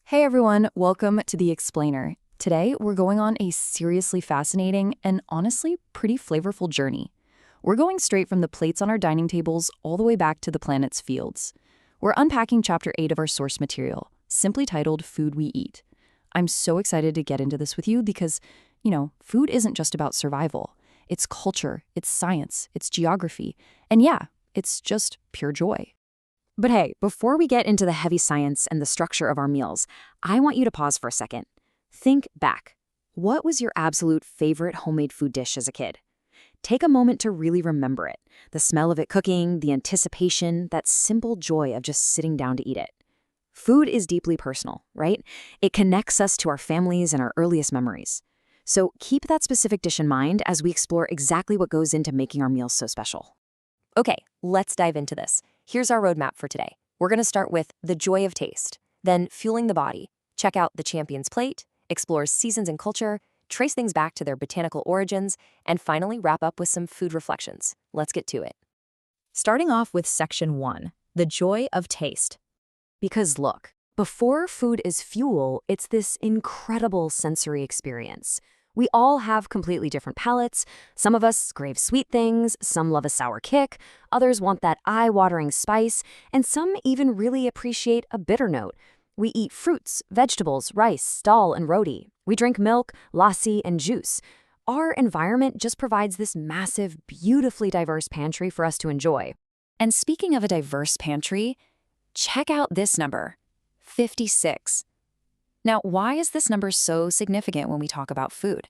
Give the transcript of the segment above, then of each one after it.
Hey everyone, welcome to The Explainer. Today, we're going on a seriously fascinating and honestly pretty flavorful journey. We're going straight from the plates on our dining tables all the way back to the planet's fields. We're unpacking Chapter 8 of our source material, simply titled Food We Eat. I'm so excited to get into this with you because, food isn't just about survival. It's culture, it's science, it's geography, and yeah, it's just pure joy. But hey, before we get into the heavy science and the structure of our meals, I want you to pause for a second. Think back. What was your absolute favorite homemade food dish as a kid? Take a moment to really remember it. The smell of it cooking, the anticipation, that simple joy of just sitting down to eat it. Food is deeply personal, right? It connects us to our families and our earliest memories. So keep that specific dish in mind as we explore exactly what goes into making our meals so special. Okay, let's dive into this. Here's our roadmap for today. We're going to start with the joy of taste, then fueling the body. Check out the champion's plate, explore seasons and culture, trace things back to their botanical origins, and finally wrap up with some food reflections. Let's get to it. Starting off with Section 1, the joy of taste. Because look, before food is fuel, it's this incredible sensory experience. We all have completely different palates. Some of us crave sweet things, some love a sour kick, others want that eye-watering spice, and some even really appreciate a bitter note. We eat fruits, vegetables, rice, dal, and roti. We drink milk, lassi, and juice. Our environment just provides this massive, beautifully diverse pantry for us to enjoy. And speaking of a diverse pantry, check out this number, 56. Now, why is this number so significant when we talk about food?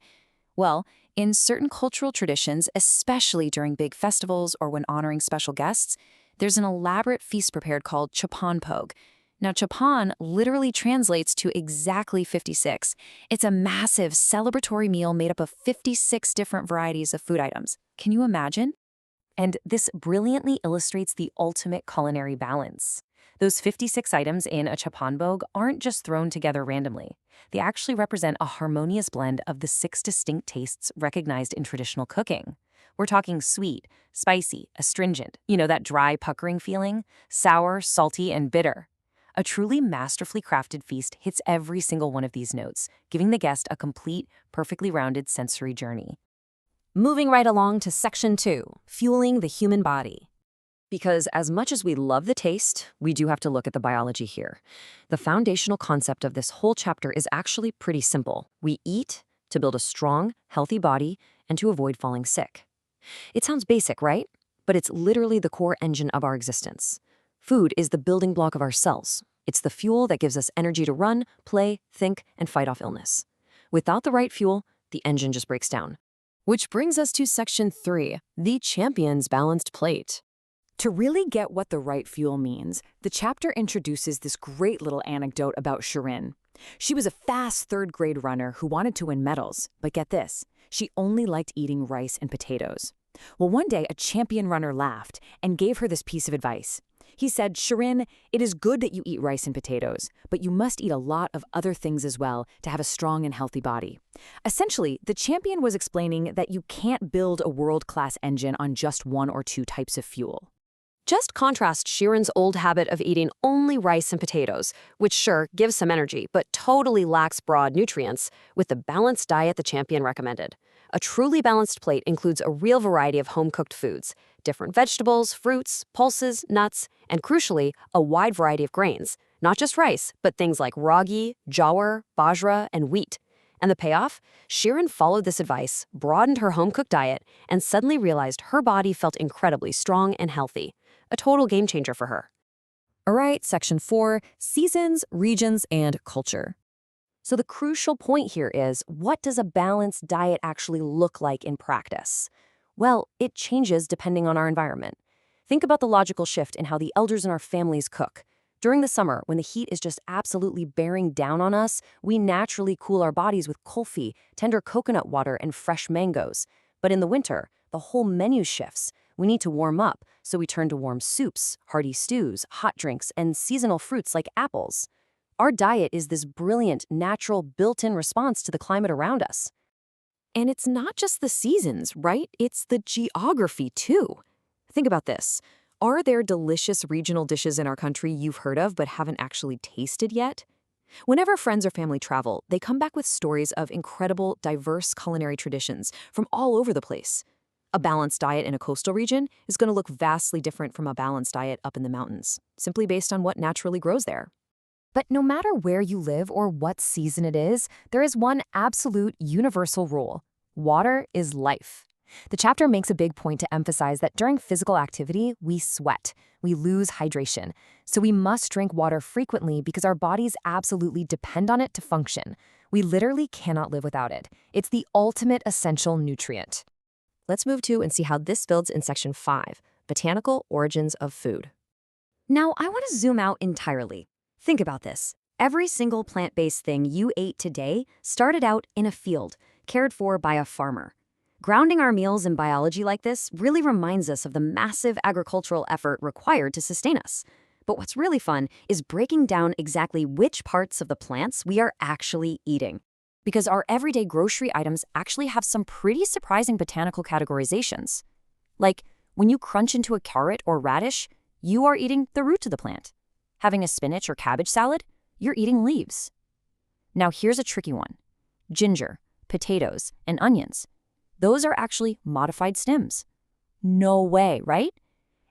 Well, in certain cultural traditions, especially during big festivals or when honoring special guests, there's an elaborate feast prepared called chapanpog. Now, chapan literally translates to exactly 56. It's a massive celebratory meal made up of 56 different varieties of food items. Can you imagine? And this brilliantly illustrates the ultimate culinary balance. Those 56 items in a chapanbog aren't just thrown together randomly. They actually represent a harmonious blend of the 6 distinct tastes recognized in traditional cooking. We're talking sweet, spicy, astringent, that dry, puckering feeling, sour, salty, and bitter. A truly masterfully crafted feast hits every single one of these notes, giving the guest a complete, perfectly rounded sensory journey. Moving right along to Section 2, fueling the human body. Because as much as we love the taste, we do have to look at the biology here. The foundational concept of this whole chapter is actually pretty simple. We eat to build a strong, healthy body and to avoid falling sick. It sounds basic, right? But it's literally the core engine of our existence. Food is the building block of our cells. It's the fuel that gives us energy to run, play, think, and fight off illness. Without the right fuel, the engine just breaks down. Which brings us to Section 3, the champion's balanced plate. To really get what the right fuel means, the chapter introduces this great little anecdote about Shirin. She was a fast third-grade runner who wanted to win medals, but get this, she only liked eating rice and potatoes. Well, one day, a champion runner laughed and gave her this piece of advice. He said, "Shirin, it is good that you eat rice and potatoes, but you must eat a lot of other things as well to have a strong and healthy body." Essentially, the champion was explaining that you can't build a world-class engine on just one or two types of fuel. Just contrast Shirin's old habit of eating only rice and potatoes, which sure gives some energy, but totally lacks broad nutrients, with the balanced diet the champion recommended. A truly balanced plate includes a real variety of home-cooked foods, different vegetables, fruits, pulses, nuts, and crucially, a wide variety of grains. Not just rice, but things like ragi, jawar, bajra, and wheat. And the payoff? Shirin followed this advice, broadened her home-cooked diet, and suddenly realized her body felt incredibly strong and healthy. A total game changer for her. All right, Section 4, seasons, regions, and culture. So the crucial point here is, what does a balanced diet actually look like in practice? Well, it changes depending on our environment. Think about the logical shift in how the elders in our families cook. During the summer, when the heat is just absolutely bearing down on us, we naturally cool our bodies with kulfi, tender coconut water, and fresh mangoes. But in the winter, the whole menu shifts. We need to warm up, so we turn to warm soups, hearty stews, hot drinks, and seasonal fruits like apples. Our diet is this brilliant, natural, built-in response to the climate around us. And it's not just the seasons, right? It's the geography, too. Think about this. Are there delicious regional dishes in our country you've heard of but haven't actually tasted yet? Whenever friends or family travel, they come back with stories of incredible, diverse culinary traditions from all over the place. A balanced diet in a coastal region is going to look vastly different from a balanced diet up in the mountains, simply based on what naturally grows there. But no matter where you live or what season it is, there is one absolute universal rule. Water is life. The chapter makes a big point to emphasize that during physical activity, we sweat. We lose hydration. So we must drink water frequently because our bodies absolutely depend on it to function. We literally cannot live without it. It's the ultimate essential nutrient. Let's move to and see how this builds in section 5, Botanical Origins of Food. Now, I want to zoom out entirely. Think about this. Every single plant-based thing you ate today started out in a field, cared for by a farmer. Grounding our meals in biology like this really reminds us of the massive agricultural effort required to sustain us. But what's really fun is breaking down exactly which parts of the plants we are actually eating. Because our everyday grocery items actually have some pretty surprising botanical categorizations. Like, when you crunch into a carrot or radish, you are eating the root of the plant. Having a spinach or cabbage salad, you're eating leaves. Now here's a tricky one. Ginger, potatoes, and onions. Those are actually modified stems. No way, right?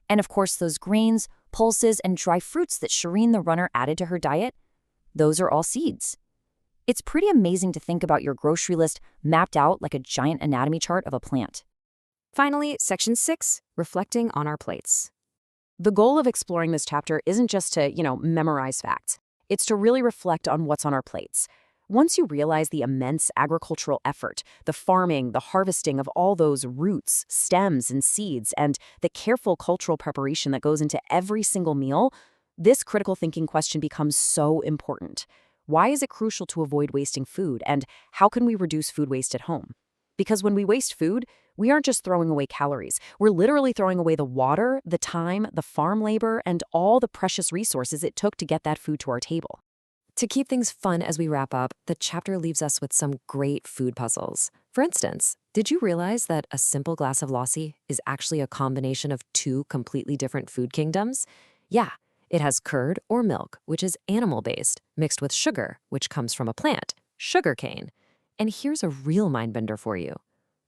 And of course, those grains, pulses, and dry fruits that Shireen the runner added to her diet, those are all seeds. It's pretty amazing to think about your grocery list mapped out like a giant anatomy chart of a plant. Finally, section 6, Reflecting on Our Plates. The goal of exploring this chapter isn't just to, memorize facts. It's to really reflect on what's on our plates. Once you realize the immense agricultural effort, the farming, the harvesting of all those roots, stems, and seeds, and the careful cultural preparation that goes into every single meal, this critical thinking question becomes so important. Why is it crucial to avoid wasting food, and how can we reduce food waste at home? Because when we waste food, we aren't just throwing away calories. We're literally throwing away the water, the time, the farm labor, and all the precious resources it took to get that food to our table. To keep things fun as we wrap up, the chapter leaves us with some great food puzzles. For instance, did you realize that a simple glass of lassi is actually a combination of 2 completely different food kingdoms? Yeah, it has curd or milk, which is animal-based, mixed with sugar, which comes from a plant, sugarcane. And here's a real mind-bender for you.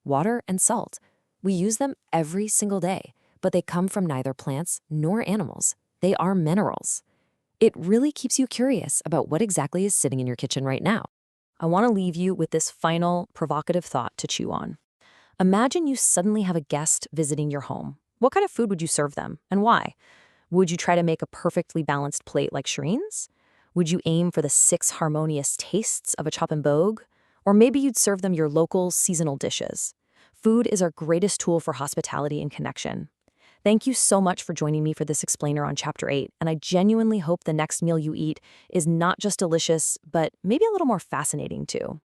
Water and salt. We use them every single day, but they come from neither plants nor animals. They are minerals. It really keeps you curious about what exactly is sitting in your kitchen right now. I want to leave you with this final provocative thought to chew on. Imagine you suddenly have a guest visiting your home. What kind of food would you serve them, and why? Would you try to make a perfectly balanced plate like Shireen's? Would you aim for the 6 harmonious tastes of a chop and bogue? Or maybe you'd serve them your local seasonal dishes. Food is our greatest tool for hospitality and connection. Thank you so much for joining me for this explainer on Chapter 8, and I genuinely hope the next meal you eat is not just delicious, but maybe a little more fascinating too.